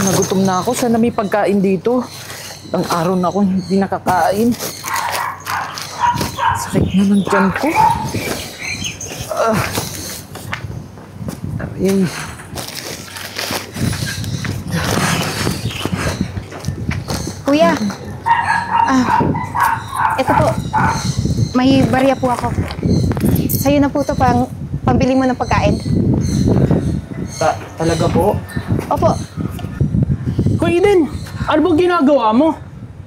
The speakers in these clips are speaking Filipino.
Nagutom na ako. Sana may pagkain dito. Ilang araw na akong hindi nakakain. Sakit na ng tiyan ko. Aray. Kuya, ito po. May barya po ako. Sa'yo na po ito pambili mo ng pagkain. Talaga po? Opo. Kuya Eden, ano bang ginagawa mo?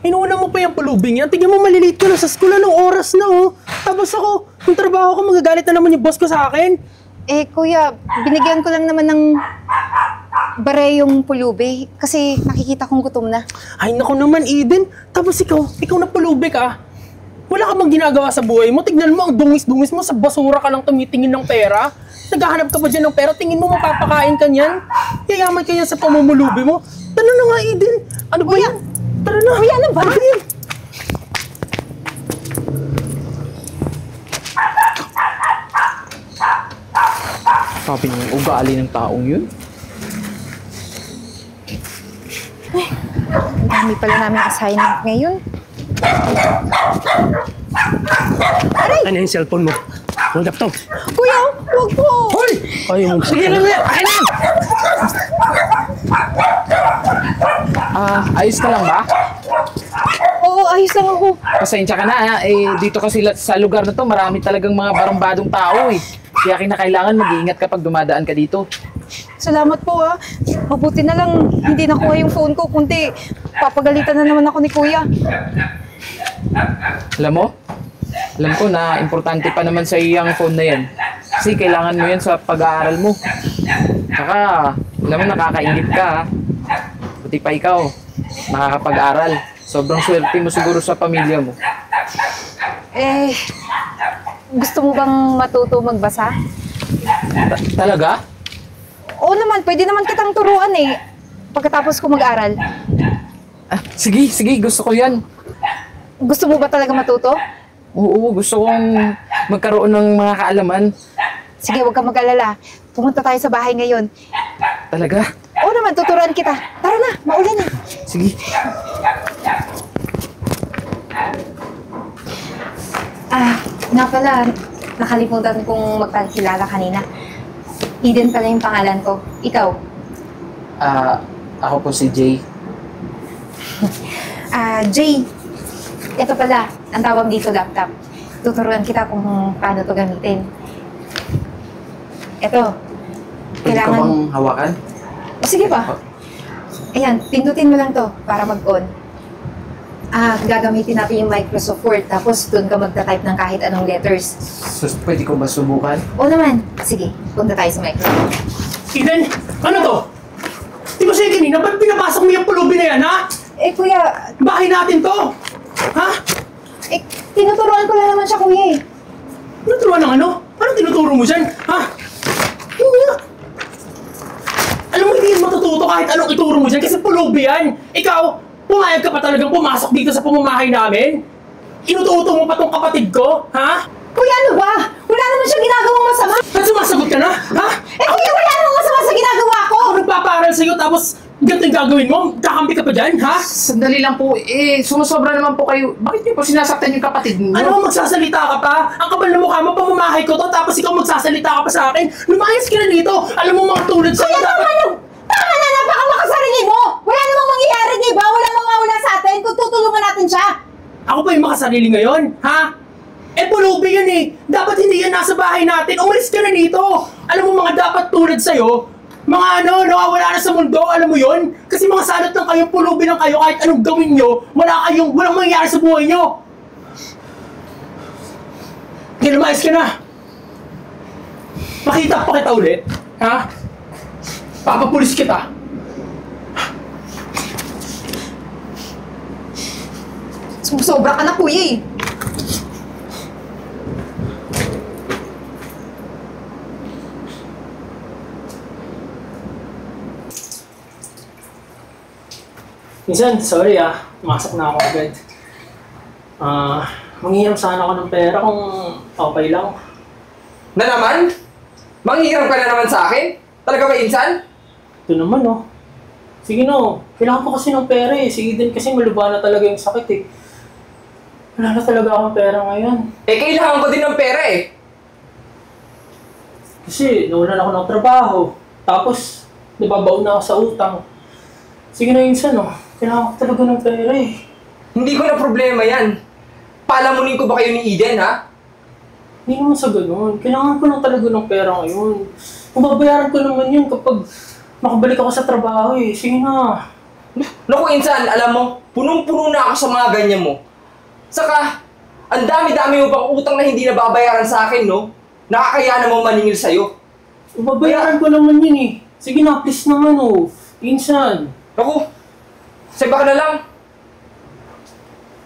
Inuuna mo pa yung pulubing yan. Tingnan mo, malilate ka na sa school. Anong oras na, oh? Tapos ako, kung trabaho ko, magagalit na naman yung boss ko sa akin. Eh, kuya, binigyan ko lang naman ng bare yung pulubi kasi nakikita kong gutom na. Ay, naku naman, Eden. Tapos ikaw na pulubi ka. Wala ka bang ginagawa sa buhay mo? Tignan mo, ang dungis-dungis mo. Sa basura ka lang tumitingin ng pera. Naghahanap ka ba dyan ng pera? Tingin mo, mapapakain ka niyan. Yayaman ka yan sa pamumulubi mo. Tara na nga, Eden. Ano ba yan? Tara na. Kuya, ano ba? Ano ba yan? Sabi niyo, ugali ng taong yun? Ang dami pala namin assignment ngayon. Aray! Ano yung cellphone mo? Yung laptop. Kuya, huwag po! Hoy! Ayaw mo. Sige na, akin na! Ayos ka lang ba? Oo, ayos lang ako. Pasensya ka na ha. Dito kasi sa lugar na to, marami talagang mga barambadong tao eh. Kaya kinakailangan mag-iingat kapag dumadaan ka dito. Salamat po Mabuti na lang hindi nakuha yung phone ko, kundi papagalitan na naman ako ni Kuya. Alam ko na importante pa naman sa iyo ang phone na yan. Kasi kailangan mo yan sa pag-aaral mo. Saka, alam mo, nakakainip ka ha. Buti pa ikaw, makakapag-aral. Sobrang swerte mo siguro sa pamilya mo. Gusto mo bang matuto magbasa? Talaga? Oo naman, pwede naman kitang turuan pagkatapos ko mag-aral. Sige, gusto ko yan. Gusto mo ba talaga matuto? Oo, gusto kong magkaroon ng mga kaalaman. Sige, huwag kang mag-alala. Pumunta tayo sa bahay ngayon. Talaga? Oo naman, tuturuan kita. Tara na, maulan na. Sige. Nga pala, nakalimutan kong magpakilala kanina. Eden pala yung pangalan ko. Ikaw? Ako po si Jay. Jay. Ito pala, ang tawag dito laptop. Tuturuan kita kung paano to gamitin. Ito. Pwede ko bang hawakan? Sige pa. Ayan, pindutin mo lang to para mag-on. Gagamitin natin yung Microsoft Word, tapos doon ka magta-type ng kahit anong letters. Pwede ko ba subukan? Oo naman. Sige, punta tayo sa Microsoft. Eden, ano to? Di ba siya kanina? Ba't pinapasok mo yung pulubi na yan, ha? Kuya, Bahay natin to! Ha? tinuturuan ko lang naman siya, kuya Tinuturuan ng ano? Anong tinuturo mo dyan? Ha? Hindi nga. Alam mo, hindi matututo kahit anong ituro mo dyan kasi pulubi yan. Ikaw, pumayag ka pa talagang pumasok dito sa pamamahay namin? Inututo mo pa tong kapatid ko? Ha? Kuya, ano ba? Wala naman siyang ginagawang masama. Ba't sumasagot ka na? Ha? Kuya, wala namang masama sa ginagawa ko. Ako nagpapaaral sa'yo tapos ganito yung gagawin mo? Kakampi ka pa dyan, ha? Sandali lang po. Sumusobra naman po kayo. Bakit niyo po sinasaktan yung kapatid niyo? Ano, magsasalita ka pa? Ang kapal na mukha mo, pamamahay ko to, tapos ikaw magsasalita ka pa sa akin? Lumayas ka na dito! Alam mo mga tulad sa'yo, Kuya, tama na! Napakamakasarili mo! Wala namang mangyayari, di ba? Wala mawawala sa atin kung tutulungan natin siya. Ako pa yung makasarili ngayon, ha? Pulubi yan eh. Dapat hindi yan nasa bahay natin. Umalis ka na dito. Alam mo mga dapat tulad sa'yo, mga nawawala na sa mundo, alam mo yon? Kasi mga salot lang kayo, pulubi lang kayo, kahit anong gawin nyo, walang mangyayari sa buhay nyo. Kaya lumayas ka na. Makita pa kita ulit, ha? Papapulis kita. Sumusobra ka na, kuya Minsan, sorry pumasok na ako agad. Manghihiram sana ako ng pera kung okay lang. Na naman? Manghihiram ka na naman sa akin? Talaga ba, Insan? Ito naman, oh. Sige na, oh. Kailangan ko kasi ng pera eh. Si Eden kasi malubha na talaga yung sakit eh. Wala na talaga akong pera ngayon. Eh, kailangan ko din ng pera eh. Kasi nawalan ako ng trabaho. Tapos, nababaon na ako sa utang. Sige na Insan, oh. Kailangan ko talaga ng pera eh. Hindi ko na problema yan. Palamunin ko ba kayo ni Eden, ha? Hindi naman sa ganun. Kailangan ko lang talaga ng pera ngayon. Mababayaran ko naman yun kapag makabalik ako sa trabaho eh. Sige na. Naku, Insan, alam mo, punong-puno na ako sa mga ganyan mo. Saka, ang dami-dami mo pang utang na hindi nababayaran sa akin, no? Nakakaya namang maningil sa'yo. Mababayaran ko naman yun eh. Sige na, please naman oh. Insan. Naku, saba ka na lang.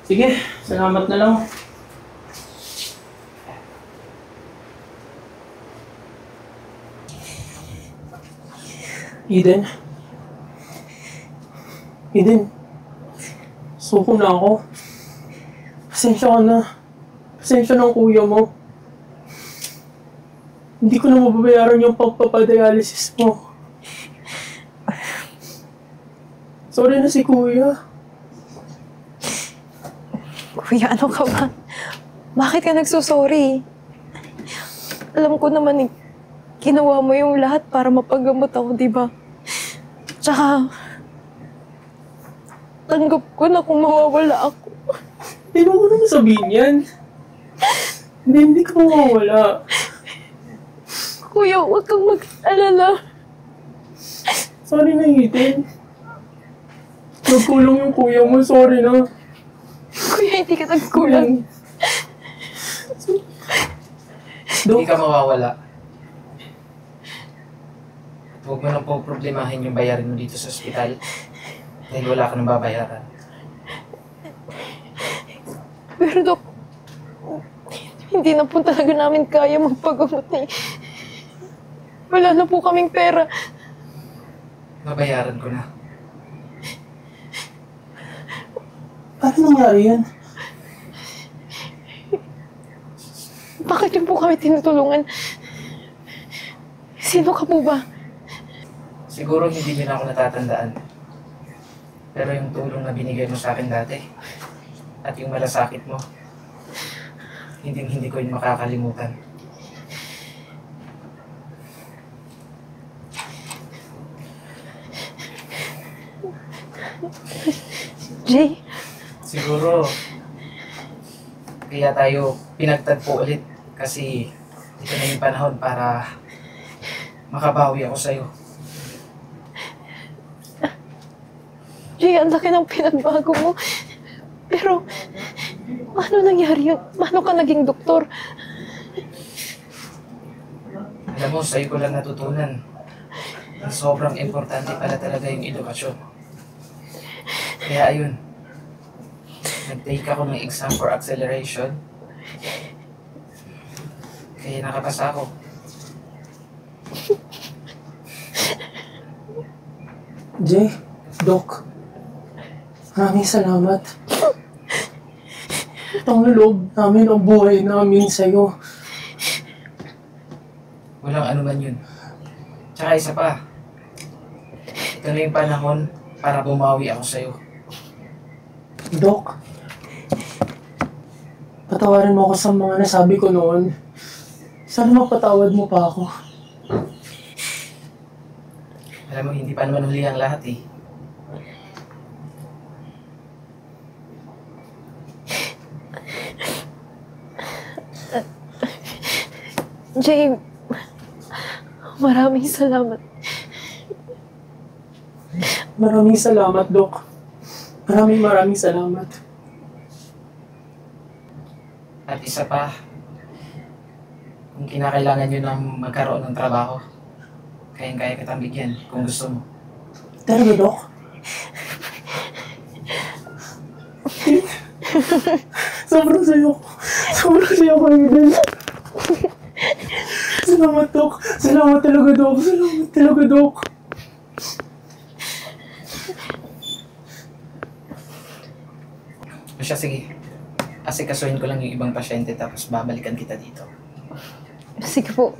Sige, salamat na lang. Eden? Eden? Suko na ako. Pasensya ka na. Pasensya ng kuya mo. Hindi ko na mababayaran yung pagpapadialysis mo. Sorry na si kuya. Kuya, ano ka ba? Bakit ka nagsusorry? Alam ko naman eh, ginawa mo yung lahat para mapagamot ako, di ba? Tsaka, tanggap ko na kung mawawala ako. Hindi mo naman sabihin yan. Hindi ka mawawala. Kuya, huwag kang mag-alala. Sorry na, Eden. Nagkulong yung kuya mo. Sorry na. Kuya, hindi ka nagkulang. Hindi ka mawawala. Huwag mo nang problemahin yung bayarin mo dito sa ospital. Dahil wala ka nang babayaran. Pero Dok, hindi na po talaga namin kaya magpagamot eh. Wala na po kaming pera. Babayaran ko na. Paano nangyari yan? Bakit yung po kami tinutulungan? Sino ka po ba? Siguro hindi din ako natatandaan. Pero yung tulong na binigay mo sa akin dati, at yung malasakit mo, hindi ko yun makakalimutan. Jay? Siguro, kaya tayo pinagtagpo ulit kasi ito na yung panahon para makabawi ako sa'yo. Jay, ang laki ng pinagbago mo. Pero, paano nangyari yun? Paano ka naging doktor? Alam mo, sa'yo ko lang natutunan na sobrang importante pala talaga yung edukasyon. Kaya ayun, nag-take ako ng exam for acceleration. Kaya nakapasa ako. Jay, Doc, maraming salamat. Itong loob namin ang buhay namin sa'yo. Walang anuman yun. Tsaka isa pa, ito na yung panahon para bumawi ako sa'yo. Doc, patawarin mo ako sa mga nasabi ko noon. Sana mapatawad mo pa ako. Alam mo, hindi pa naman huli ang lahat eh. Jay, maraming salamat. Maraming salamat, Doc. Maraming salamat. At isa pa, kung kinakailangan nyo ng magkaroon ng trabaho, kayang-kaya kitang bigyan kung gusto mo. Talaga, Doc? Sobrang sayo ko. Sobrang sayo ko, Eden. Salamat, Doc. Salamat talaga, Doc. Salamat talaga, Doc. O siya, sige. Asikasuhin ko lang yung ibang pasyente tapos babalikan kita dito. Sige po.